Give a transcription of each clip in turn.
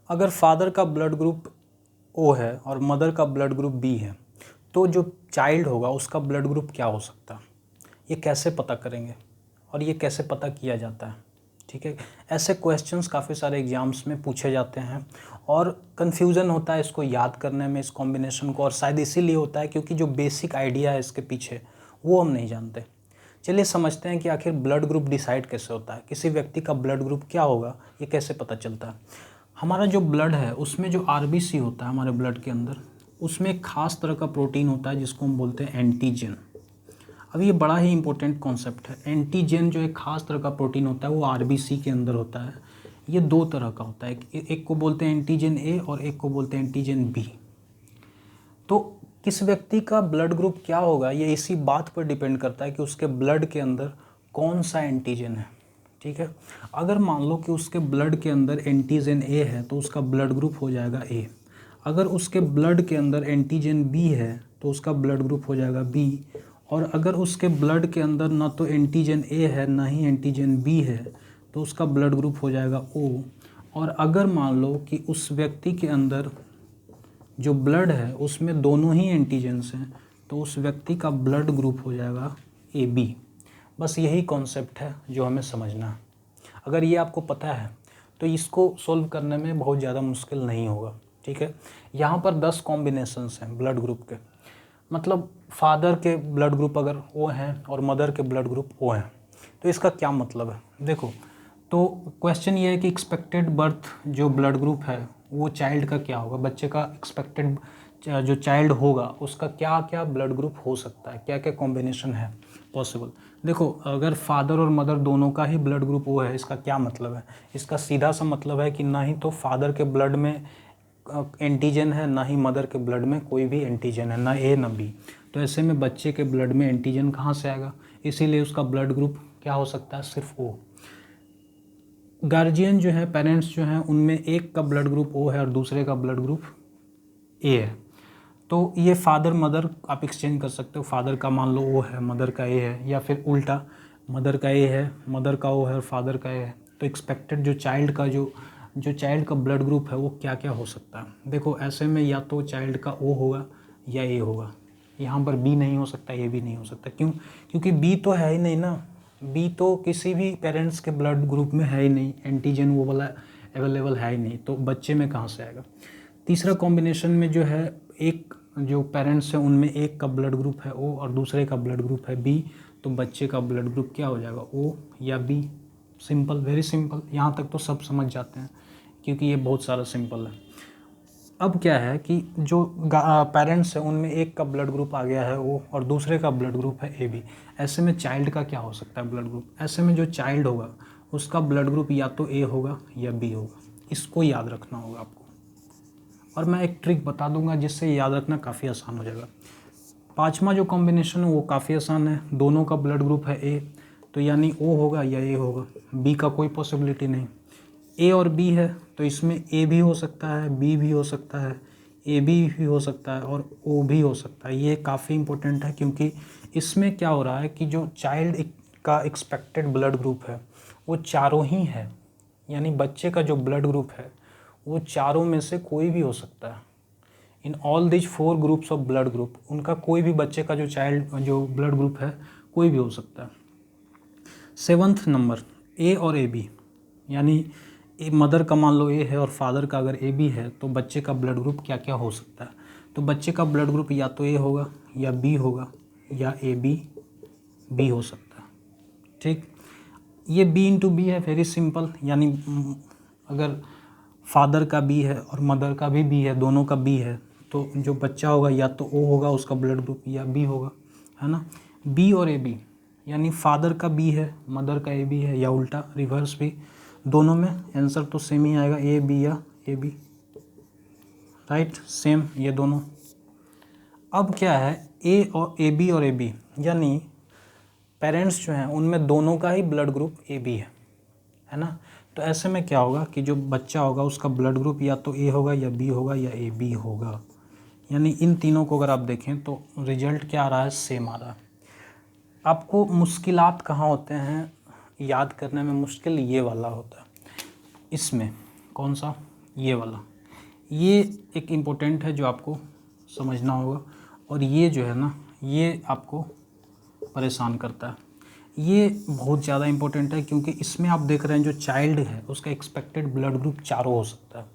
अगर फादर का blood group O है और मदर का ब्लड ग्रुप बी है तो जो चाइल्ड होगा उसका ब्लड ग्रुप क्या हो सकता है, ये कैसे पता करेंगे और ये कैसे पता किया जाता है। ठीक है, ऐसे क्वेश्चंस काफ़ी सारे एग्जाम्स में पूछे जाते हैं और कन्फ्यूज़न होता है इसको याद करने में, इस कॉम्बिनेशन को, और शायद इसीलिए होता है क्योंकि जो बेसिक आइडिया है इसके पीछे वो हम नहीं जानते। चलिए समझते हैं कि आखिर ब्लड ग्रुप डिसाइड कैसे होता है, किसी व्यक्ति का ब्लड ग्रुप क्या होगा ये कैसे पता चलता है। हमारा जो ब्लड है उसमें जो आरबीसी होता है हमारे ब्लड के अंदर, उसमें एक खास तरह का प्रोटीन होता है जिसको हम बोलते हैं एंटीजन। अब ये बड़ा ही इंपॉर्टेंट कॉन्सेप्ट है। एंटीजन जो एक खास तरह का प्रोटीन होता है वो आरबीसी के अंदर होता है। ये दो तरह का होता है, एक को बोलते हैं एंटीजन ए और एक को बोलते हैं एंटीजन बी। तो किस व्यक्ति का ब्लड ग्रुप क्या होगा ये इसी बात पर डिपेंड करता है कि उसके ब्लड के अंदर कौन सा एंटीजन है। ठीक है, अगर मान लो कि उसके ब्लड के अंदर एंटीजन ए है तो उसका ब्लड ग्रुप हो जाएगा ए। अगर उसके ब्लड के अंदर एंटीजन बी है तो उसका ब्लड ग्रुप हो जाएगा बी। और अगर उसके ब्लड के अंदर ना तो एंटीजन ए है ना ही एंटीजन बी है तो उसका ब्लड ग्रुप हो जाएगा ओ। और अगर मान लो कि उस व्यक्ति के अंदर जो ब्लड है उसमें दोनों ही एंटीजन्स हैं तो उस व्यक्ति का ब्लड ग्रुप हो जाएगा ए बी। बस यही कॉन्सेप्ट है जो हमें समझना है। अगर ये आपको पता है तो इसको सोल्व करने में बहुत ज़्यादा मुश्किल नहीं होगा। ठीक है, यहाँ पर 10 कॉम्बिनेशंस हैं ब्लड ग्रुप के, मतलब फादर के ब्लड ग्रुप अगर ओ हैं और मदर के ब्लड ग्रुप ओ हैं तो इसका क्या मतलब है। देखो, तो क्वेश्चन ये है कि एक्सपेक्टेड बर्थ जो ब्लड ग्रुप है वो चाइल्ड का क्या होगा, बच्चे का एक्सपेक्टेड जो चाइल्ड होगा उसका क्या क्या ब्लड ग्रुप हो सकता है, क्या क्या कॉम्बिनेशन है पॉसिबल। देखो, अगर फादर और मदर दोनों का ही ब्लड ग्रुप वो है, इसका क्या मतलब है, इसका सीधा सा मतलब है कि ना ही तो फादर के ब्लड में एंटीजन है ना ही मदर के ब्लड में कोई भी एंटीजन है, ना ए ना बी। तो ऐसे में बच्चे के ब्लड में एंटीजन कहाँ से आएगा, इसीलिए उसका ब्लड ग्रुप क्या हो सकता है, सिर्फ ओ। गार्जियन जो है, पेरेंट्स जो हैं, उनमें एक का ब्लड ग्रुप ओ है और दूसरे का ब्लड ग्रुप ए है। तो ये फादर मदर आप एक्सचेंज कर सकते हो, फादर का मान लो ओ है मदर का ए है, या फिर उल्टा मदर का ए है मदर का ओ है और फादर का ए है। तो एक्सपेक्टेड जो चाइल्ड का जो चाइल्ड का ब्लड ग्रुप है वो क्या क्या हो सकता है। देखो, ऐसे में या तो चाइल्ड का ओ होगा या ए होगा, यहाँ पर बी नहीं हो सकता, ए भी नहीं हो सकता। क्यों? क्योंकि बी तो है ही नहीं ना, बी तो किसी भी पेरेंट्स के ब्लड ग्रुप में है ही नहीं, एंटीजन वो वाला अवेलेबल है ही नहीं, तो बच्चे में कहाँ से आएगा। तीसरा कॉम्बिनेशन में जो है, एक जो पेरेंट्स हैं उनमें एक का ब्लड ग्रुप है ओ और दूसरे का ब्लड ग्रुप है बी, तो बच्चे का ब्लड ग्रुप क्या हो जाएगा, ओ या बी। सिंपल, वेरी सिंपल, यहाँ तक तो सब समझ जाते हैं क्योंकि ये बहुत सारा सिंपल है। अब क्या है कि जो पेरेंट्स हैं उनमें एक का ब्लड ग्रुप आ गया है ओ और दूसरे का ब्लड ग्रुप है ए बी। ऐसे में चाइल्ड का क्या हो सकता है ब्लड ग्रुप, ऐसे में जो चाइल्ड होगा उसका ब्लड ग्रुप या तो ए होगा या बी होगा। इसको याद रखना होगा आपको, और मैं एक ट्रिक बता दूंगा जिससे याद रखना काफ़ी आसान हो जाएगा। पांचवा जो कॉम्बिनेशन है वो काफ़ी आसान है, दोनों का ब्लड ग्रुप है ए, तो यानी ओ होगा या ए होगा, बी का कोई पॉसिबिलिटी नहीं। ए और बी है तो इसमें ए भी हो सकता है, बी भी हो सकता है, ए बी भी हो सकता है और ओ भी हो सकता है। ये काफ़ी इंपॉर्टेंट है क्योंकि इसमें क्या हो रहा है कि जो चाइल्ड का एक्सपेक्टेड ब्लड ग्रुप है वो चारों ही है, यानी बच्चे का जो ब्लड ग्रुप है वो चारों में से कोई भी हो सकता है। In all these 4 groups of blood group, उनका कोई भी बच्चे का जो ब्लड ग्रुप है कोई भी हो सकता है। 7th नंबर, ए और ए बी, यानी मदर का मान लो ए है और फादर का अगर ए बी है तो बच्चे का ब्लड ग्रुप क्या क्या हो सकता है। तो बच्चे का ब्लड ग्रुप या तो ए होगा या बी होगा या ए बी हो सकता है। ठीक, ये बी इंटू बी है, वेरी सिंपल, यानी अगर फादर का बी है और मदर का भी बी है, दोनों का बी है, तो जो बच्चा होगा या तो ओ होगा उसका ब्लड ग्रुप या बी होगा, है ना। बी और ए बी, यानी फादर का बी है मदर का ए बी है, या उल्टा रिवर्स भी, दोनों में आंसर तो सेम ही आएगा, ए बी या ए बी, राइट, सेम ये दोनों। अब क्या है, ए बी और ए बी, यानी पेरेंट्स जो हैं उनमें दोनों का ही ब्लड ग्रुप ए बी है ना। तो ऐसे में क्या होगा कि जो बच्चा होगा उसका ब्लड ग्रुप या तो ए होगा या बी होगा या ए बी होगा, यानी इन तीनों को अगर आप देखें तो रिजल्ट क्या आ रहा है, सेम आ रहा है। आपको मुश्किलात कहाँ होते हैं याद करने में, मुश्किल ये वाला होता है इसमें, कौन सा, ये वाला, ये एक इम्पोर्टेंट है जो आपको समझना होगा। और ये जो है ना, ये आपको परेशान करता है। ये बहुत ज़्यादा इम्पोर्टेंट है क्योंकि इसमें आप देख रहे हैं जो चाइल्ड है उसका एक्सपेक्टेड ब्लड ग्रुप चारों हो सकता है।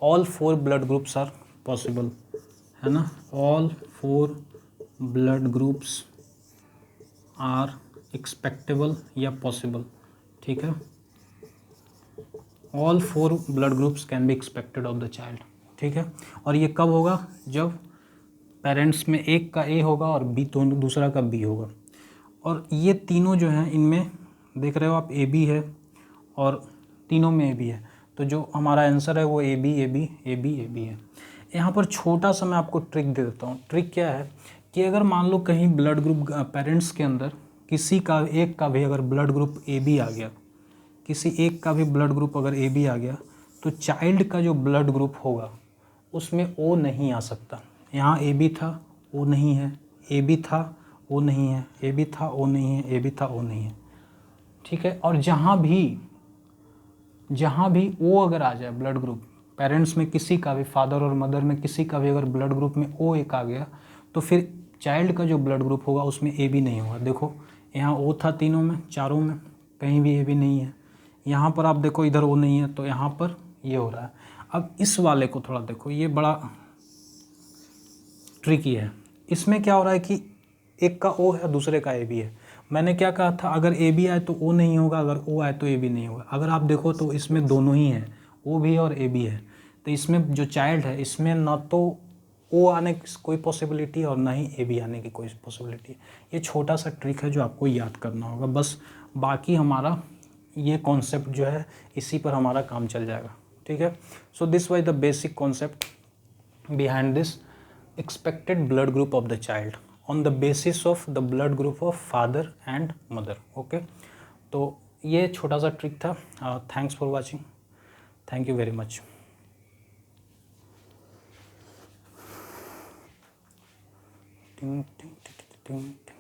All 4 blood groups are possible, है ना, all 4 blood groups are expectable या पॉसिबल, ठीक है। All 4 blood groups can be expected of the child, ठीक है। और ये कब होगा, जब पेरेंट्स में एक का ए होगा और बी तो दूसरा का बी होगा। और ये तीनों जो हैं इनमें देख रहे हो आप, ए बी है और तीनों में ए बी है, तो जो हमारा आंसर है वो A B A B A B A B है। यहाँ पर छोटा सा मैं आपको ट्रिक दे देता हूँ। ट्रिक क्या है कि अगर मान लो कहीं ब्लड ग्रुप पेरेंट्स के अंदर किसी का एक का भी अगर ब्लड ग्रुप ए बी आ गया, किसी एक का भी ब्लड ग्रुप अगर ए बी आ गया, तो चाइल्ड का जो ब्लड ग्रुप होगा उसमें ओ नहीं आ सकता। यहाँ ए बी था, ओ नहीं है, ए बी था, ओ नहीं है, ए बी था, ओ नहीं है, ए बी था, ओ नहीं है, ठीक है। और जहाँ भी ओ अगर आ जाए ब्लड ग्रुप, पेरेंट्स में किसी का भी, फादर और मदर में किसी का भी अगर ब्लड ग्रुप में ओ एक आ गया, तो फिर चाइल्ड का जो ब्लड ग्रुप होगा उसमें ए बी नहीं होगा। देखो यहाँ ओ था तीनों में, चारों में, कहीं भी ए बी नहीं है। यहाँ पर आप देखो इधर ओ नहीं है, तो यहाँ पर ये हो रहा है। अब इस वाले को थोड़ा देखो, ये बड़ा ट्रिकी है। इसमें क्या हो रहा है कि एक का ओ है, दूसरे का ए बी है। मैंने क्या कहा था, अगर ए बी आए तो ओ नहीं होगा, अगर ओ आए तो ए बी नहीं होगा। अगर आप देखो तो इसमें दोनों ही हैं, ओ भी है और ए बी है। तो इसमें जो चाइल्ड है इसमें ना तो ओ आने की कोई पॉसिबिलिटी और ना ही ए बी आने की कोई पॉसिबिलिटी। ये छोटा सा ट्रिक है जो आपको याद करना होगा बस। बाकी हमारा ये कॉन्सेप्ट जो है इसी पर हमारा काम चल जाएगा, ठीक है। So this was the basic concept behind this expected blood group of the child on the basis of the blood group of father and mother, okay। तो ये छोटा सा ट्रिक था। Thanks for watching, thank you very much. टिंग टिंग टिंग टिंग टिंग।